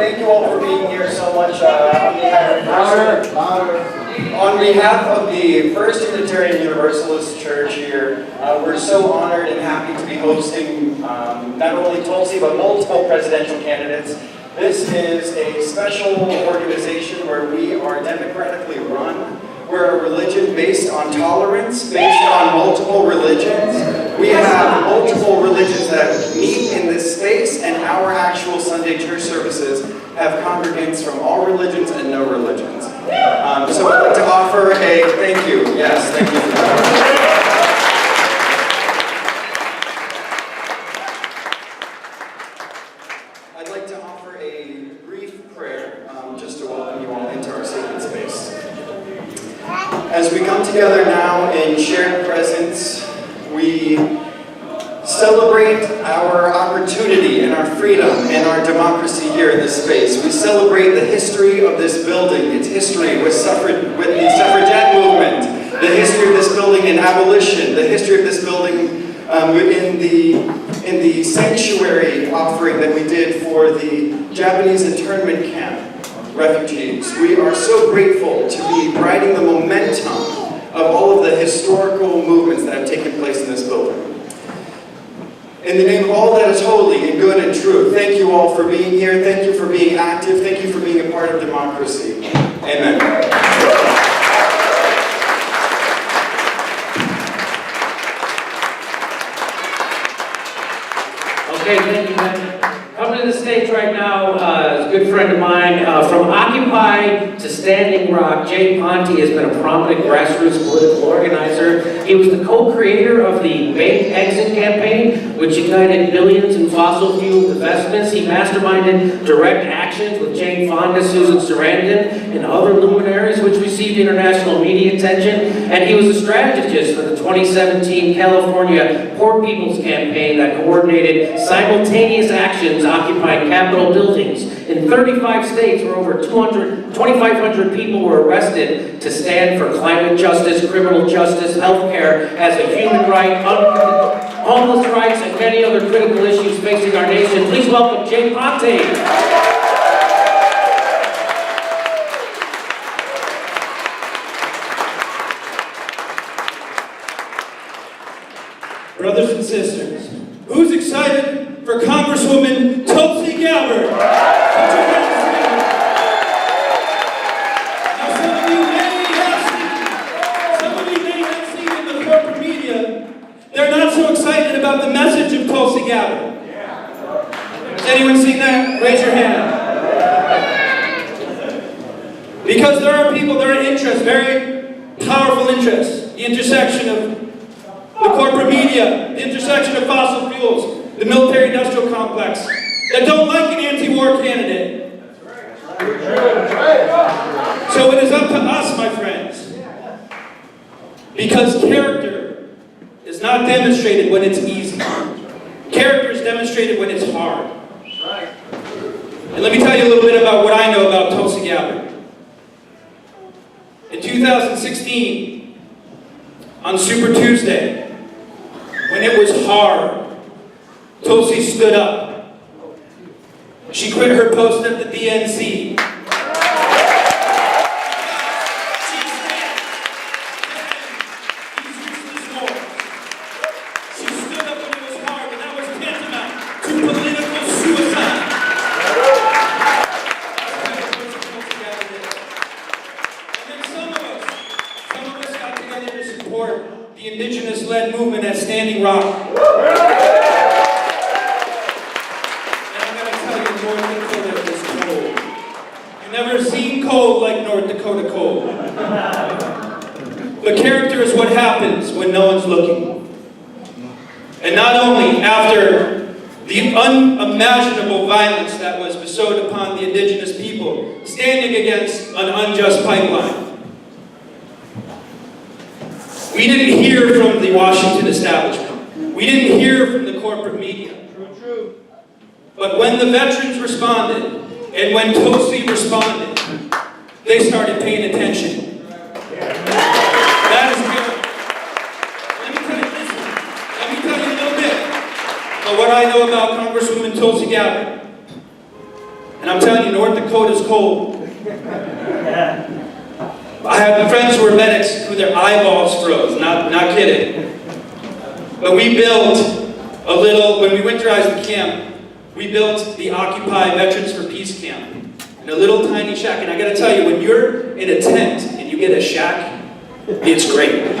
thank you all for being here so much. On behalf of the First Unitarian Universalist Church here, we're so honored and happy to be hosting not only Tulsi, but multiple presidential candidates. This is a special organization where we are democratically run. We're a religion based on tolerance, based on multiple religions. We have multiple religions that meet in this space, and our actual Sunday church services have congregants from all religions and no religions. So I'd like to offer a thank you. Yes, thank you for that. I'd like to offer a brief prayer just to welcome you all into our sacred space. As we come together now in shared presence, we celebrate our opportunity and our freedom and our democracy here in this space. We celebrate the history of this building, its history with the suffragette movement, the history of this building in abolition, the history of this building in the sanctuary offering that we did for the Japanese internment camp refugees. We are so grateful to be riding the momentum of all of the historical movements that have taken place in this building. In the name of all that is holy and good and true, thank you all for being here. Thank you for being active. Thank you for being a part of democracy. Amen. Okay, thank you, man. Coming to the stage right now is a good friend of mine. From Occupy to Standing Rock, Jay Ponti has been a prominent grassroots political organizer. He was the co-creator of the Bank Exit campaign, which ignited billions in fossil fuel investments. He masterminded direct actions with Jane Fonda, Susan Sarandon, and other luminaries, which received international media attention. And he was a strategist for the 2017 California Poor People's Campaign that coordinated simultaneous actions occupying Capitol buildings in 35 states where over 2,500 people were arrested to stand for climate justice, criminal justice, healthcare as a human right, homeless rights, and many other critical issues facing our nation. Please welcome Jay Ponti. Brothers and sisters, who's excited for Congresswoman Tulsi Gabbard? Now, some of you may have seen in the corporate media, they're not so excited about the message of Tulsi Gabbard. Has anyone seen that? Raise your hand. Because there are people, there are interests, very powerful interests, the intersection of the corporate media, the intersection of fossil fuels, the military-industrial complex, that don't like an anti-war candidate. So it is up to us, my friends, because character is not demonstrated when it's easy. Character is demonstrated when it's hard. And let me tell you a little bit about what I know about Tulsi Gabbard. In 2016, on Super Tuesday, when it was hard, Tulsi stood up. She quit her post at the DNC. She stood up when it was hard, and that was tantamount to political suicide. And then some of us got together to support the indigenous-led movement at Standing Rock. Never seen cold like North Dakota cold. But character is what happens when no one's looking. And not only after the unimaginable violence that was bestowed upon the indigenous people standing against an unjust pipeline. We didn't hear from the Washington establishment. We didn't hear from the corporate media. True. But when the veterans responded, and when Tulsi responded, they started paying attention. That is good. Let me tell you a little bit about what I know about Congresswoman Tulsi Gabbard. And And I'm telling you, North Dakota's cold. I have friends who are medics who their eyeballs froze, not kidding. But we built a little, when we winterized the camp, we built the Occupy Veterans for Peace camp in a little tiny shack. And I gotta tell you, when you're in a tent and you get a shack, it's great.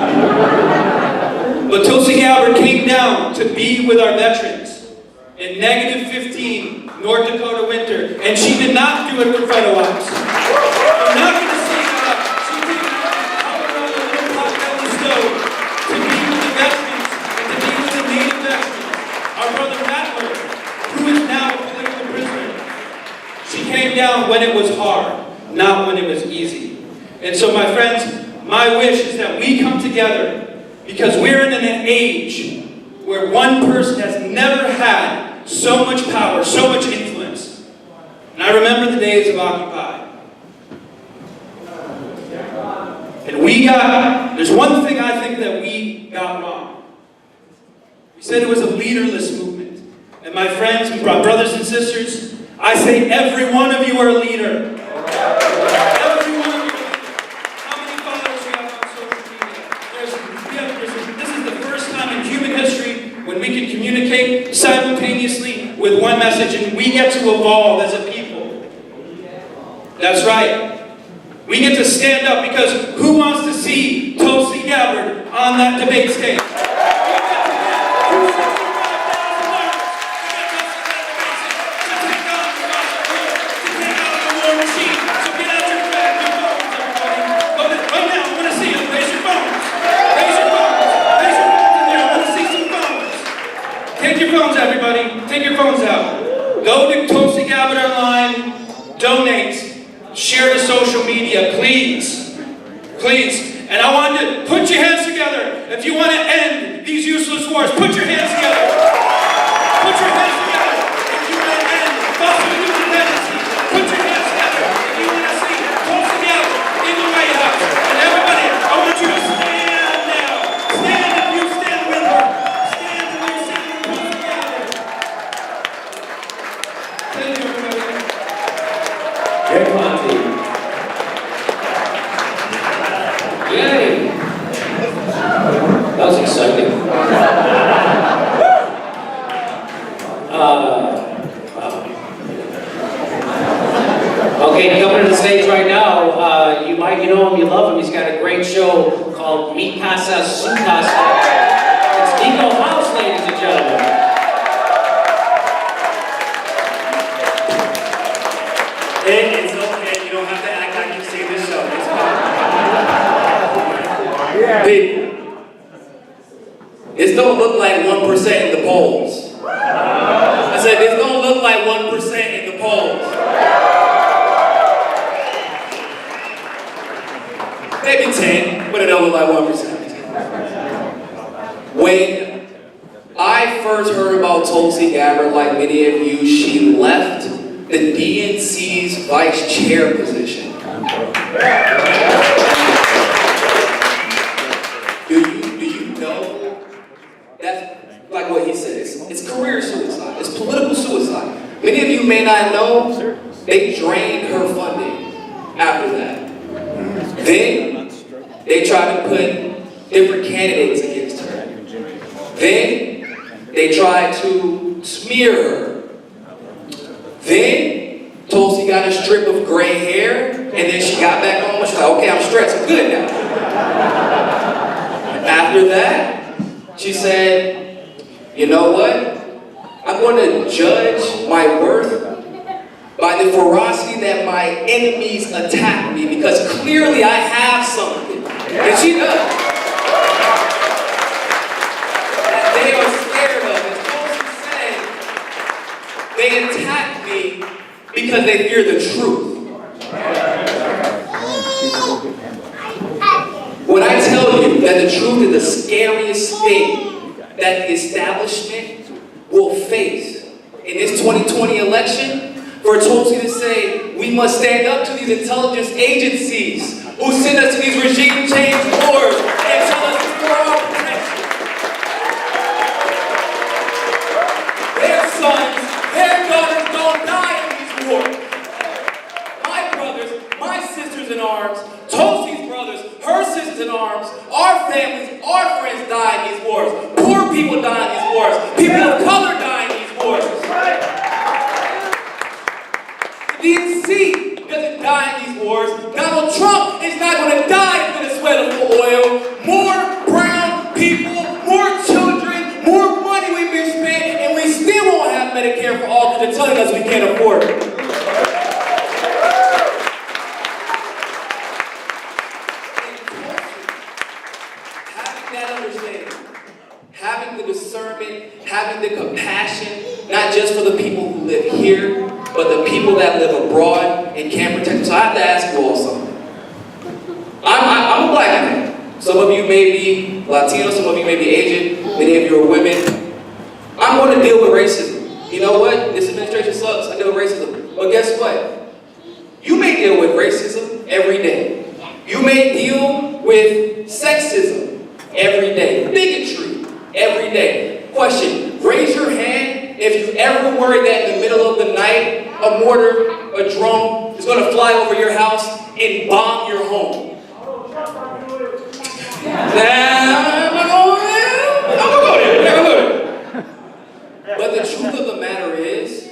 But Tulsi Gabbard came down to be with our veterans in -15 North Dakota winter, and she did not do it for photo ops. You're not going to see she did not come around a little pot belly stove to be with the veterans and to be with the Native veterans. Our brother Rattler, who is now a political prisoner, she came down when it was hard, not when it was easy. And so, my friends, my wish is that we come together because we're in an age where one person has never had so much power, so much influence. And I remember the days of Occupy. And there's one thing I think that we got wrong. We said it was a leaderless movement. And my friends, my brothers and sisters, I say every one of you are a leader. Every one of you. How many followers we have on social media? This is the first time in human history when we can communicate simultaneously with one message, and we get to evolve as a people. That's right. We get to stand up because who wants to see Tulsi Gabbard on that debate stage? Everybody, take your phones out. Go to Tulsi Gabbard online, donate, share to social media, please. Please. And I want you to put your hands together. If you want to end these useless wars, put your hands together. Put your hands together. If you want to end fossil fuel dependency, put your hands together. If you want to see Tulsi Gabbard in the White House. And everybody, I want you to stand now. Stand if you stand with her. Stand if you stand with Tulsi Gabbard. Thank you, everybody. Jay Ponti. Yay! That was exciting. Okay, coming to the stage right now, you know him, you love him. He's got a great show called Mi Casa Su Casa. It's Niko House, ladies and gentlemen. It's okay, you don't have to act like you've seen this show. It's fine. People, this don't look like 1% in the polls. I said, this don't look like 1% in the polls. Maybe 10, but it don't look like 1%. When I first heard about Tulsi Gabbard, like many of you, she left the DNC's vice chair position. Do you know that's like what he says? It's career suicide. It's political suicide. Many of you may not know they drained her funding after that. Then they tried to put different candidates against her. Then they tried to smear her. Then Tulsi got a strip of gray hair, and then she got back home and she's like, okay, I'm stressed, I'm good now. After that, she said, you know what? I'm going to judge my worth by the ferocity that my enemies attack me, because clearly I have something. And she does. That they are scared of. As Tulsi said, they attack me because they fear the truth. When I tell you that the truth is the scariest thing that the establishment will face in this 2020 election, for Tulsi to say, we must stand up to these intelligence agencies who send us to these regime change wars and tell us it's for our protection. Their sons, their daughters don't die in these wars. families, our friends die in these wars. Poor people die in these wars. People of color die in these wars. The DNC doesn't die in these wars. Donald Trump is not going to die in Venezuela for oil. More brown people, more children, more money we've been spent, and we still won't have Medicare for all because they're telling us we can't afford it. Having that understanding, having the discernment, having the compassion, not just for the people who live here, but the people that live abroad and can't protect them. So I have to ask you all something. I'm a black man. Some of you may be Latino, some of you may be Asian, many of you are women. I'm going to deal with racism. You know what? This administration sucks. I deal with racism. But guess what? You may deal with racism every day. You may deal with sexism every day. Bigotry every day. Question, raise your hand if you ever worry that in the middle of the night, a mortar, a drone is going to fly over your house and bomb your home. But the truth of the matter is,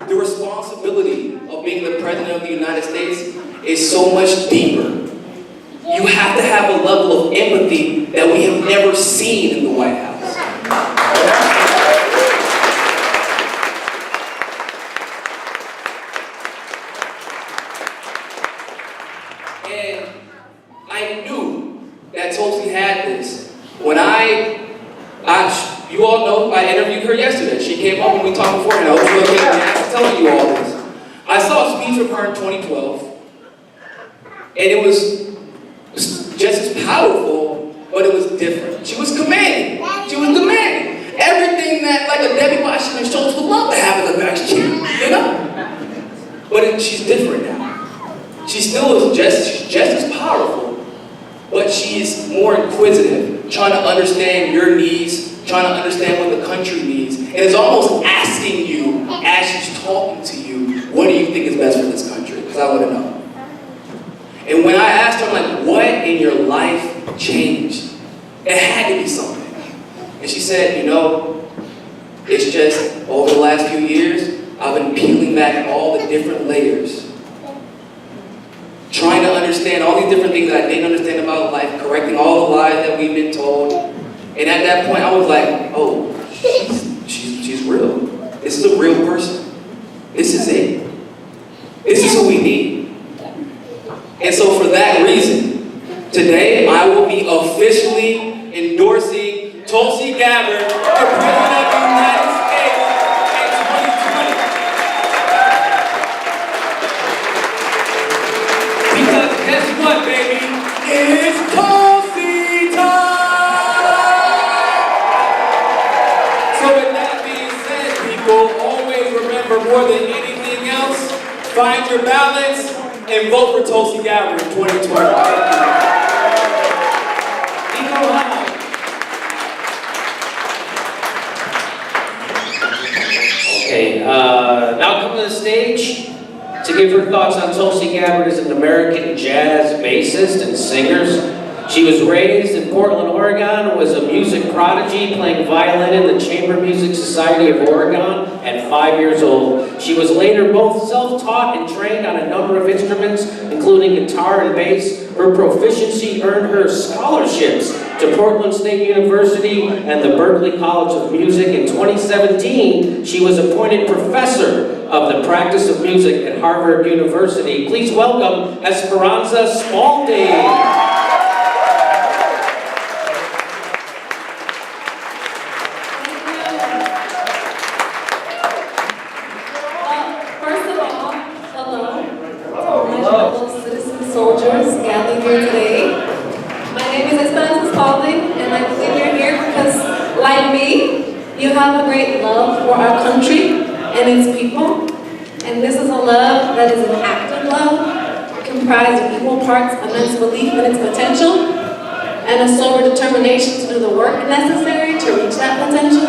the responsibility of being the President of the United States is so much deeper. You have to have a level of empathy that we have never seen in the White House. And I knew that Tulsi had this. When you all know, I interviewed her yesterday. She came up and we talked beforehand. I was looking at telling you all this. I saw a speech of her in 2012, and it was just as powerful, but it was different. She was commanding. She was demanding. Everything that like a Debbie Washington Schultz would love to have in the vice chair, you know? But she's different now. She still is just as powerful, but she's more inquisitive, trying to understand your needs, trying to understand what the country needs. And it's almost asking you, as she's talking to you, what do you think is best for this country? Because I want to know. And when I asked her, I'm like, what in your life changed? It had to be something. And she said, you know, it's just over the last few years, I've been peeling back all the different layers. Trying to understand all these different things that I didn't understand about life, correcting all the lies that we've been told. And at that point, I was like, oh, she's real. This is a real person. This is it. This is who we need. And so for that reason, today I will be officially endorsing Tulsi Gabbard for President of the United States in 2020. Because guess what, baby? It's Tulsi time! So with that being said, people, always remember more than anything else, find your balance and vote for Tulsi Gabbard in 2020. Niko, Okay, now coming to the stage to give her thoughts on Tulsi Gabbard as an American jazz bassist and singer. She was raised in Portland, Oregon, was a music prodigy, playing violin in the Chamber Music Society of Oregon at 5 years old. She was later both self-taught and trained on a number of instruments, including guitar and bass. Her proficiency earned her scholarships to Portland State University and the Berklee College of Music. In 2017, she was appointed professor of the practice of music at Harvard University. Please welcome Esperanza Spalding. Soldiers gathered here today. My name is Esperanza Spalding, and I believe you're here because, like me, you have a great love for our country and its people. And this is a love that is an active love, comprised of equal parts immense belief in its potential and a sober determination to do the work necessary to reach that potential.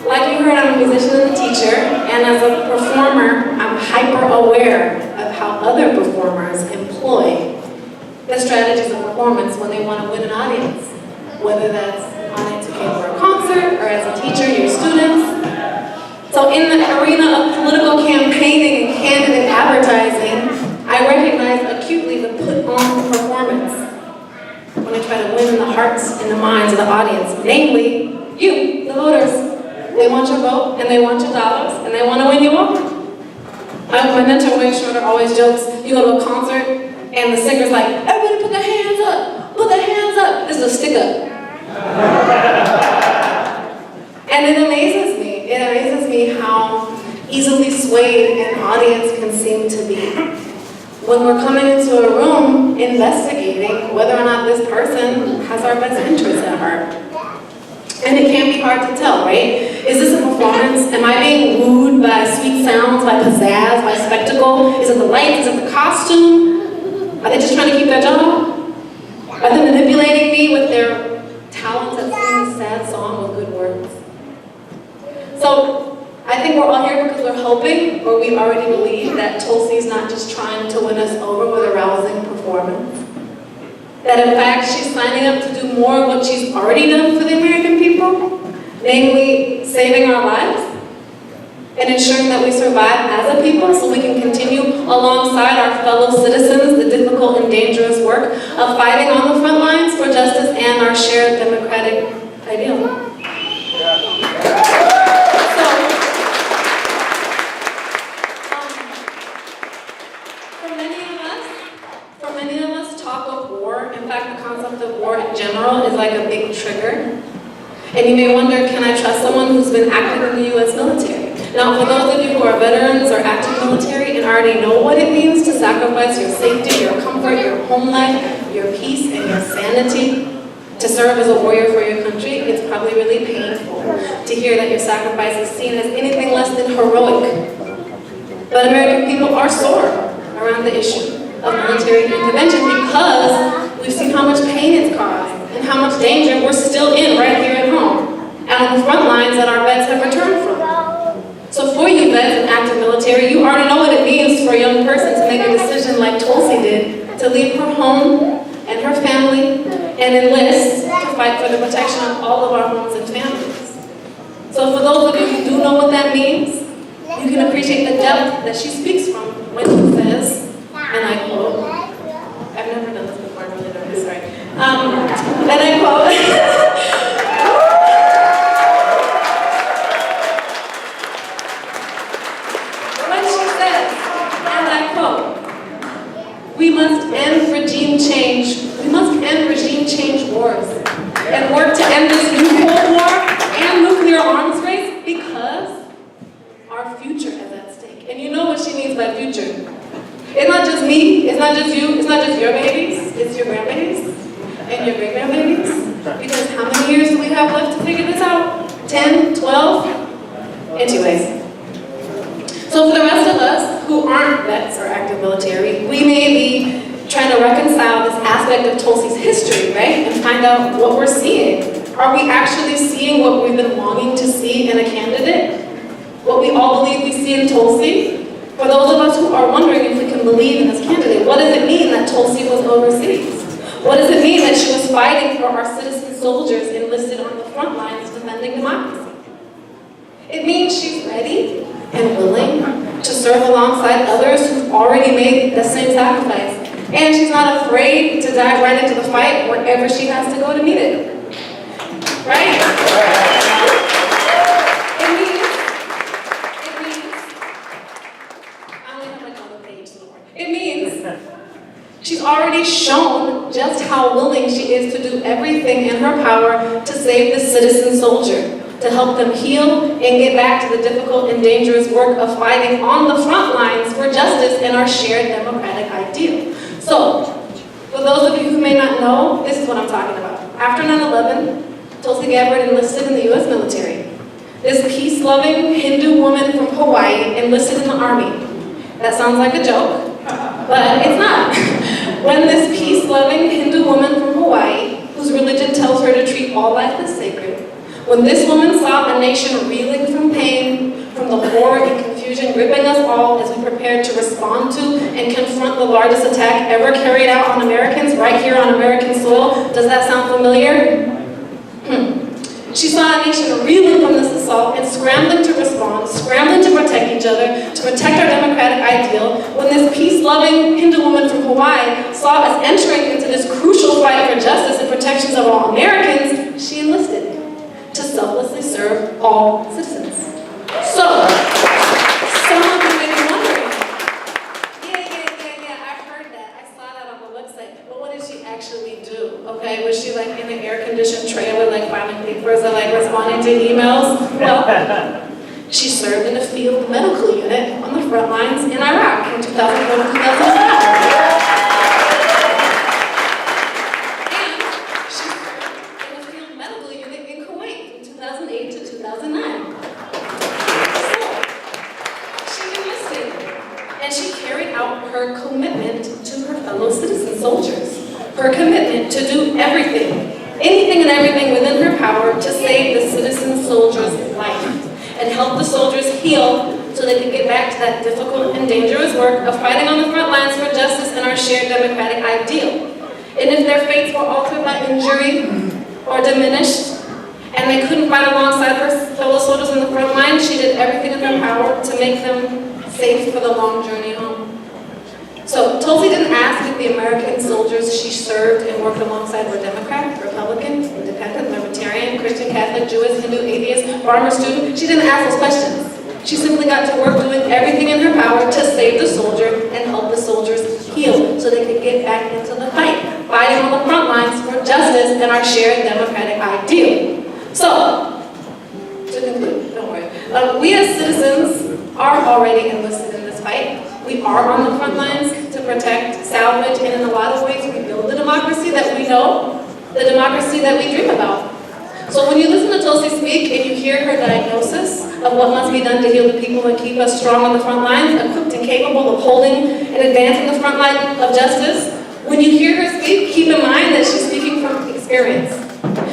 Like you heard, I'm a musician and a teacher, and as a performer, I'm hyper aware of how other performers employ the strategies of performance when they want to win an audience, whether that's an audience who came for a concert or as a teacher, your students. So in the arena of political campaigning and candidate advertising, I recognize acutely the put-on performance when I try to win the hearts and the minds of the audience, namely you, the voters. They want your vote, and they want your dollars, and they want to win you over. My mentor, Wayne Shorter, always jokes, you go to a concert, and the singer's like, everybody put their hands up, put their hands up. This is a stick up. And it amazes me how easily swayed an audience can seem to be when we're coming into a room investigating whether or not this person has our best interests at heart. And it can be hard to tell, right? Is this a performance? Am I being wooed by sweet sounds, by pizzazz, by spectacle? Is it the lights? Is it the costume? Are they just trying to keep their job? Are they manipulating me with their talents at singing a sad song with good words? So, I think we're all here because we're hoping, or we already believe, that Tulsi's not just trying to win us over with a rousing performance. That in fact, she's signing up to do more of what she's already done for the American people, namely saving our lives and ensuring that we survive as a people so we can continue alongside our fellow citizens the difficult and dangerous work of fighting on the front lines for justice and our shared democratic ideal. Is like a big trigger. And you may wonder, can I trust someone who's been active in the U.S. military? Now, for those of you who are veterans or active military and already know what it means to sacrifice your safety, your comfort, your home life, your peace, and your sanity to serve as a warrior for your country, it's probably really painful to hear that your sacrifice is seen as anything less than heroic. But American people are sore around the issue of military intervention because we've seen how much pain it's caused and how much danger we're still in right here at home and on the front lines that our vets have returned from. So for you vets and active military, you already know what it means for a young person to make a decision like Tulsi did, to leave her home and her family and enlist to fight for the protection of all of our homes and families. So for those of you who do know what that means, you can appreciate the depth that she speaks from when she says, and I quote, I've never done this before, I'm really nervous, sorry. And I quote, when she says, and I quote, we must end regime change wars and work to end this new Cold War and nuclear arms race because our future is at stake. And you know what she means by future. It's not just me, it's not just you, it's not just your babies, it's your grandbabies and your great-grandbabies. Because how many years do we have left to figure this out? 10, 12? Anyways. So for the rest of us who aren't vets or active military, we may be trying to reconcile this aspect of Tulsi's history, right? And find out what we're seeing. Are we actually seeing what we've been longing to see in a candidate? What we all believe we see in Tulsi? For those of us who are wondering if we can believe in this candidate, what does it mean that Tulsi was overseas? What does it mean that she was fighting for our citizen soldiers enlisted on the front lines defending democracy? It means she's ready and willing to serve alongside others who've already made the same sacrifice. And she's not afraid to dive right into the fight wherever she has to go to meet it. Right? It means she's already shown just how willing she is to do everything in her power to save the citizen soldier, to help them heal and get back to the difficult and dangerous work of fighting on the front lines for justice and our shared democratic ideal. So, for those of you who may not know, this is what I'm talking about. After 9/11, Tulsi Gabbard enlisted in the U.S. military. This peace-loving Hindu woman from Hawaii enlisted in the Army. That sounds like a joke, but it's not. When this peace-loving Hindu woman from Hawaii, whose religion tells her to treat all life as sacred, when this woman saw a nation reeling from pain, from the horror and confusion confusion gripping us all as we prepared to respond to and confront the largest attack ever carried out on Americans right here on American soil. Does that sound familiar? She saw a nation reeling from this assault and scrambling to respond, scrambling to protect each other, to protect our democratic ideal. When this peace-loving Hindu woman from Hawaii saw us entering into this crucial fight for justice and protections of all Americans, she enlisted to selflessly serve all citizens. So, some of you may be wondering, yeah, I heard that. I saw that on the website. But what did she actually do? Okay, was she like in an air-conditioned trailer, like filing papers or like responding to emails? Well, she served in the field medical unit on the front lines in Iraq from 2004 to 2005. Her commitment to her fellow citizen soldiers. Her commitment to do everything, anything and everything within her power to save the citizen soldier's life and help the soldiers heal so they can get back to that difficult and dangerous work of fighting on the front lines for justice and our shared democratic ideal. And if their fates were altered by injury or diminished, and they couldn't fight alongside her fellow soldiers in the front line, she did everything in her power to make them safe for the long journey home. So Tulsi didn't ask if the American soldiers she served and worked alongside were Democrat, Republican, Independent, Libertarian, Christian, Catholic, Jewish, Hindu, atheist, farmer, student. She didn't ask those questions. She simply got to work doing everything in her power to save the soldier and help the soldiers heal so they could get back into the fight, fighting on the front lines for justice and our shared democratic ideal. So, to conclude, don't worry, we as citizens are already enlisted in this fight. We are on the front lines to protect, salvage, and in a lot of ways rebuild the democracy that we know, the democracy that we dream about. So when you listen to Tulsi speak and you hear her diagnosis of what must be done to heal the people and keep us strong on the front lines, equipped and capable of holding and advancing the front line of justice, when you hear her speak, keep in mind that she's speaking from experience.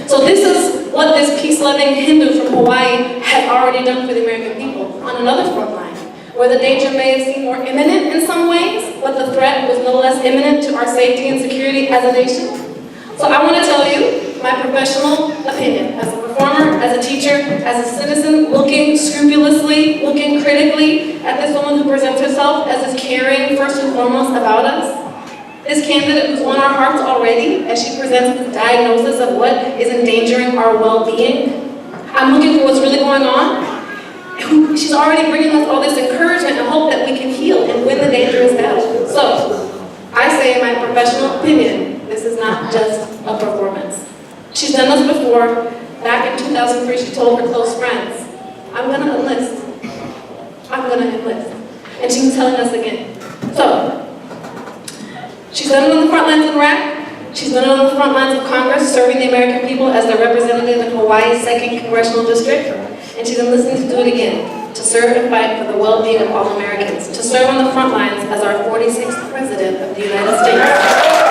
So this is what this peace-loving Hindu from Hawaii had already done for the American people on another front line, where the danger may have seemed more imminent in some ways, but the threat was no less imminent to our safety and security as a nation. So I want to tell you my professional opinion as a performer, as a teacher, as a citizen, looking scrupulously, looking critically at this woman who presents herself as this caring, first and foremost, about us. This candidate who's won our hearts already as she presents this diagnosis of what is endangering our well-being. I'm looking for what's really going on. She's already bringing us all this encouragement and hope that we can heal and win the dangerous battle. So, I say in my professional opinion, this is not just a performance. She's done this before. Back in 2003, she told her close friends, I'm gonna enlist. I'm gonna enlist. And she's telling us again. So, she's done it on the front lines in Iraq. She's done it on the front lines of Congress, serving the American people as their representative in Hawaii's 2nd Congressional District. And she's enlisting to do it again, to serve and fight for the well-being of all Americans, to serve on the front lines as our 46th President of the United States.